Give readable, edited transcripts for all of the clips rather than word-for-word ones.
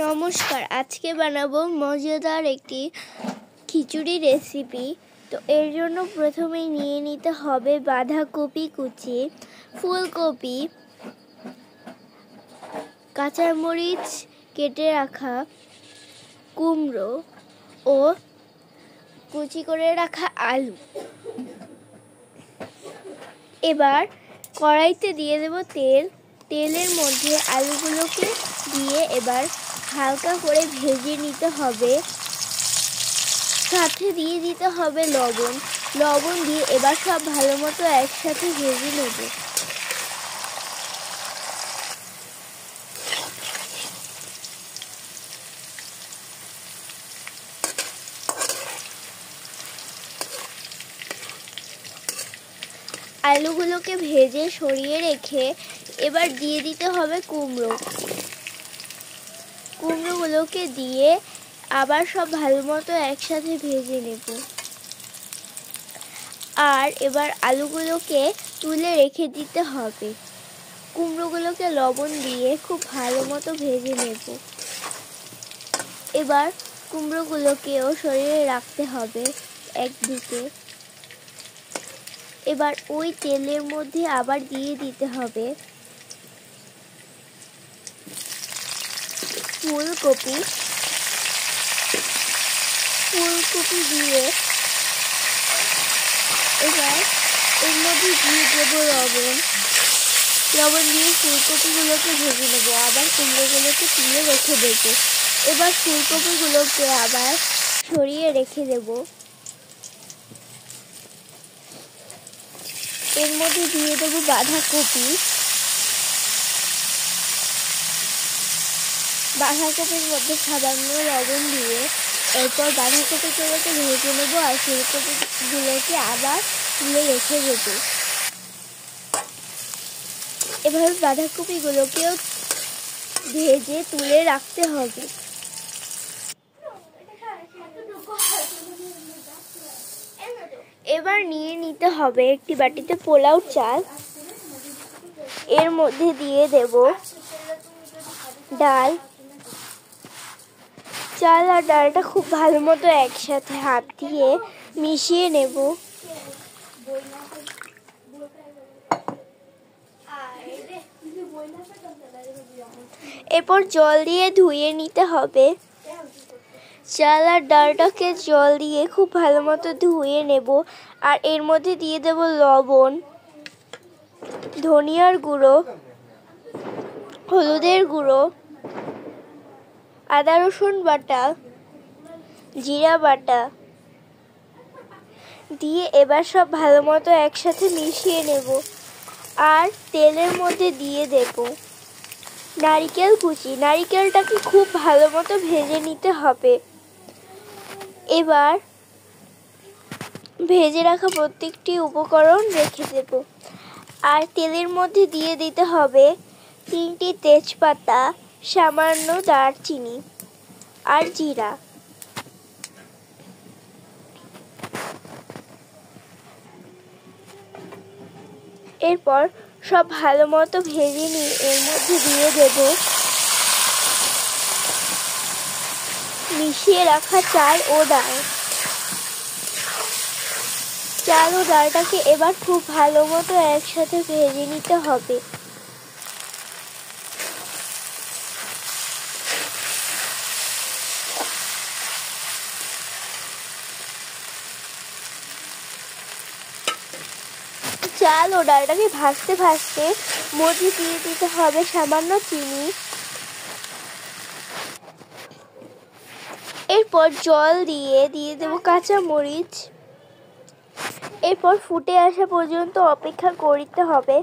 নমস্কার, আজকে বানাবো মজাদার একটি খিচুড়ি রেসিপি। তো এর জন্য প্রথমেই নিয়ে নিতে হবে বাঁধাকপি কুচি, ফুলকপি, কাঁচামরিচ কেটে রাখা, কুমড়ো ও কুচি করে রাখা আলু। এবার কড়াইতে দিয়ে দেব তেল। তেলের মধ্যে আলুগুলোকে দিয়ে এবার হালকা করে ভেজে নিতে হবে। সাথে দিয়ে দিতে হবে লবণ দিয়ে এবার সব ভালো মতো একসাথে ভেজে নেব। আলুগুলোকে ভেজে সরিয়ে রেখে এবার দিয়ে দিতে হবে কুমড়োগুলোকে দিয়ে আবার সব ভালো মতো একসাথে ভেজে নেব। আর এবার আলুগুলোকে তুলে রেখে দিতে হবে। কুমড়োগুলোকে লবণ দিয়ে খুব ভালো মতো ভেজে নেব। এবার কুমড়োগুলোকেও সরিয়ে রাখতে হবে একদিকে। এবার ওই তেলের মধ্যে আবার দিয়ে দিতে হবে ফুলকপি দিয়ে এবার এর মধ্যে দিয়ে দেবো লবণ দিয়ে ফুলকপিগুলোকে ভেজে নেব। আবার কুমড়োগুলোকে তুলে রেখে দেবো। এবার ফুলকপিগুলোকে আবার সরিয়ে রেখে দেব। এর মধ্যে দিয়ে দেবো বাঁধাকপির মধ্যে সামান্য লবণ দিয়ে এরপর বাঁধাকপিগুলোকে ভেজে নেবো আর ফুলকপিগুলোকে আবার তুলে রেখে দেবো। এভাবে বাঁধাকপিগুলোকেও ভেজে তুলে রাখতে হবে। এবার নিয়ে নিতে হবে একটি বাটিতে পোলাও চাল। এর মধ্যে দিয়ে দেব ডাল। চাল আর ডালটা খুব ভালো মতো একসাথে হাত দিয়ে মিশিয়ে নেব। এরপর জল দিয়ে ধুয়ে নিতে হবে। চাল আর ডালটাকে জল দিয়ে খুব ভালো মতো ধুয়ে নেব। আর এর মধ্যে দিয়ে দেব লবণ, ধনিয়ার গুঁড়ো, হলুদের গুঁড়ো, আদা রসুন বাটা, জিরা বাটা দিয়ে এবার সব ভালো মতো একসাথে মিশিয়ে নেব। আর তেলের মধ্যে দিয়ে দেব নারকেল কুচি। নারকেলটাকে খুব ভালো মতো ভেজে নিতে হবে। এবার ভেজে রাখা প্রত্যেকটি উপকরণ রেখে দেব। আর তেলের মধ্যে দিয়ে দিতে হবে 3টি তেজপাতা, সামান্য দারচিনি আর জিরা। এরপর সব ভালো মতো ভেজে নিয়ে এর মধ্যে দিয়ে দেব মিশিয়ে রাখা চাল ও ডালটাকে এবার খুব ভালো মতো একসাথে ভেজে নিতে হবে। চাল ও ডালটাকে ভাজতে মধ্যে দিয়ে দিতে হবে সামান্য চিনি। এরপর জল দিয়ে দেব কাঁচামরিচ। এরপর ফুটে আসা পর্যন্ত অপেক্ষা করতে হবে।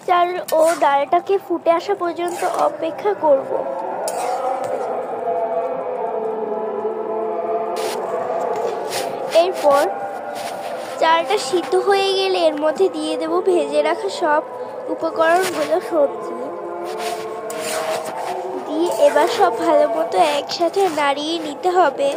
চাল ও ডালটাকে ফুটে আসা পর্যন্ত অপেক্ষা করব। এরপর চালটা সিদ্ধ হয়ে গেলে এর মধ্যে দিয়ে দেব ভেজে রাখা সব উপকরণগুলো, সবজি দিয়ে এবার সব ভালো মতো একসাথে নাড়িয়ে নিতে হবে।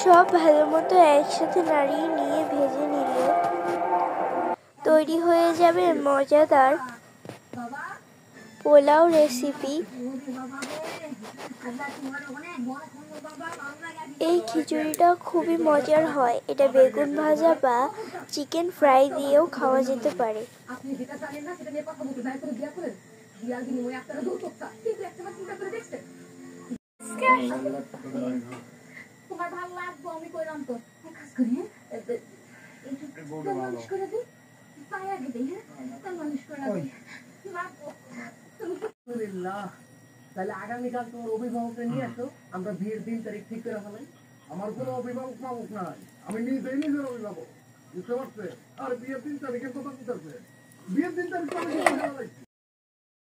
সব ভালো মতো একসাথে নাড়িয়ে নিয়ে ভেজে নিলে তৈরি হয়ে যাবে মজাদার পোলাও রেসিপি। এই খিচুড়িটা খুবই মজার হয়। এটা বেগুন ভাজা বা চিকেন ফ্রাই দিয়েও খাওয়া যেতে পারে। তোমার ভালো লাগবো আমি কইলাম তো কাজ করি মানুষ করে দিই পায়ে আগে দিই মানুষ করে দিই তাহলে আগামীকাল তোমার অভিভাবককে নিয়ে আসো, আমরা বিয়ের দিন তারিখ ঠিক করে ফেলাই। আমার কোনো অভিভাবক মাবক নাই, আমি নিজের অভিভাবক, বুঝতে পারছে? আর বিয়ের দিন তারিখের কথা বুঝতে বিয়ের দিন তারিখ